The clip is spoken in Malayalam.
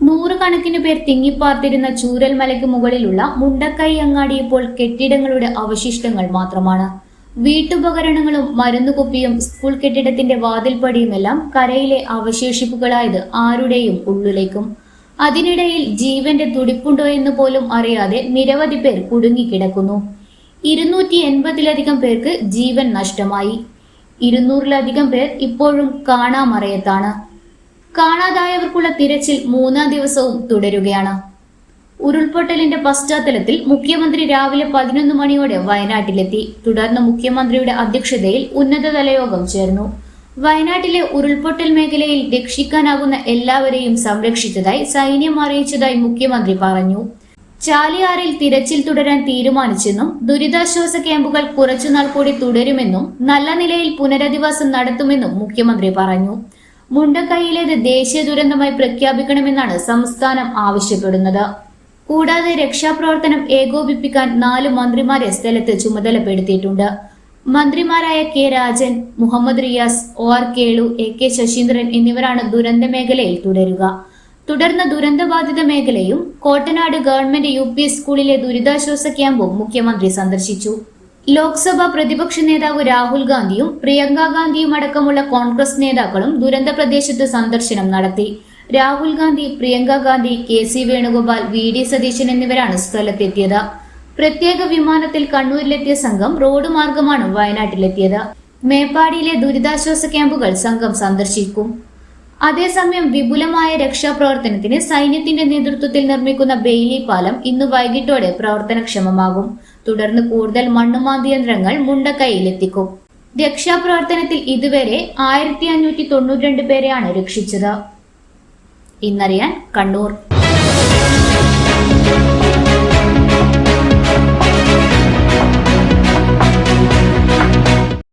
നൂറുകണക്കിന് പേർ തിങ്ങിപ്പാർത്തിരുന്ന ചൂരൽമലയ്ക്ക് മുകളിലുള്ള മുണ്ടക്കൈ അങ്ങാടി ഇപ്പോൾ കെട്ടിടങ്ങളുടെ അവശിഷ്ടങ്ങൾ മാത്രമാണ്. വീട്ടുപകരണങ്ങളും മരുന്നുകുപ്പിയും സ്കൂൾ കെട്ടിടത്തിന്റെ വാതിൽപ്പടിയുമെല്ലാം കരയിലെ അവശേഷിപ്പുകളായത് ആരുടെയും ഉള്ളിലേക്കും. അതിനിടയിൽ ജീവന്റെ തുടിപ്പുണ്ടോ എന്ന് പോലും അറിയാതെ നിരവധി പേർ കുടുങ്ങിക്കിടക്കുന്നു. 280-ലധികം പേർക്ക് ജീവൻ നഷ്ടമായി. 200-ലധികം പേർ ഇപ്പോഴും കാണാമറയത്താണ്. കാണാതായവർക്കുള്ള തിരച്ചിൽ 3-ാം ദിവസവും തുടരുകയാണ്. ഉരുൾപൊട്ടലിന്റെ പശ്ചാത്തലത്തിൽ മുഖ്യമന്ത്രി രാവിലെ 11 മണിയോടെ വയനാട്ടിലെത്തി. തുടർന്ന് മുഖ്യമന്ത്രിയുടെ അധ്യക്ഷതയിൽ ഉന്നതതല യോഗം ചേർന്നു. വയനാട്ടിലെ ഉരുൾപൊട്ടൽ മേഖലയിൽ രക്ഷിക്കാനാകുന്ന എല്ലാവരെയും സംരക്ഷിച്ചതായി സൈന്യം അറിയിച്ചതായി മുഖ്യമന്ത്രി പറഞ്ഞു. ചാലിയാറിൽ തിരച്ചിൽ തുടരാൻ തീരുമാനിച്ചെന്നും ദുരിതാശ്വാസ ക്യാമ്പുകൾ കുറച്ചുനാൾ കൂടി തുടരുമെന്നും നല്ല നിലയിൽ പുനരധിവാസം നടത്തുമെന്നും മുഖ്യമന്ത്രി പറഞ്ഞു. മുണ്ടക്കൈയിലേത് ദേശീയ ദുരന്തമായി പ്രഖ്യാപിക്കണമെന്നാണ് സംസ്ഥാനം ആവശ്യപ്പെടുന്നത്. കൂടാതെ രക്ഷാപ്രവർത്തനം ഏകോപിപ്പിക്കാൻ 4 മന്ത്രിമാരെ സ്ഥലത്ത് ചുമതലപ്പെടുത്തിയിട്ടുണ്ട്. മന്ത്രിമാരായ K Rajan, Muhammad Riyas, OR Kelu, AK Saseendran എന്നിവരാണ് ദുരന്ത മേഖലയിൽ തുടരുക. തുടർന്ന് ദുരന്തബാധിത മേഖലയും കോട്ടനാട് ഗവൺമെന്റ് UP സ്കൂളിലെ ദുരിതാശ്വാസ ക്യാമ്പും മുഖ്യമന്ത്രി സന്ദർശിച്ചു. ലോക്സഭാ പ്രതിപക്ഷ നേതാവ് രാഹുൽ ഗാന്ധിയും പ്രിയങ്ക ഗാന്ധിയും അടക്കമുള്ള കോൺഗ്രസ് നേതാക്കളും ദുരന്ത പ്രദേശത്ത് സന്ദർശനം നടത്തി. രാഹുൽ ഗാന്ധി, പ്രിയങ്ക ഗാന്ധി, KC വേണുഗോപാൽ, VD സതീശൻ എന്നിവരാണ് സ്ഥലത്തെത്തിയത്. പ്രത്യേക വിമാനത്തിൽ കണ്ണൂരിലെത്തിയ സംഘം റോഡ് മാർഗമാണ് വയനാട്ടിലെത്തിയത്. മേപ്പാടിയിലെ ദുരിതാശ്വാസ ക്യാമ്പുകൾ സംഘം സന്ദർശിക്കും. അതേസമയം വിപുലമായ രക്ഷാപ്രവർത്തനത്തിന് സൈന്യത്തിന്റെ നേതൃത്വത്തിൽ നിർമ്മിക്കുന്ന ബെയിലി പാലം ഇന്ന് വൈകിട്ടോടെ പ്രവർത്തനക്ഷമമാകും. തുടർന്ന് കൂടുതൽ മണ്ണുമാന്തി യന്ത്രങ്ങൾ മുണ്ടക്കൈയിലെത്തിക്കും. രക്ഷാപ്രവർത്തനത്തിൽ ഇതുവരെ 1592 പേരെയാണ് രക്ഷിച്ചത്. ഇന്നറിയാൻ കണ്ണൂർ.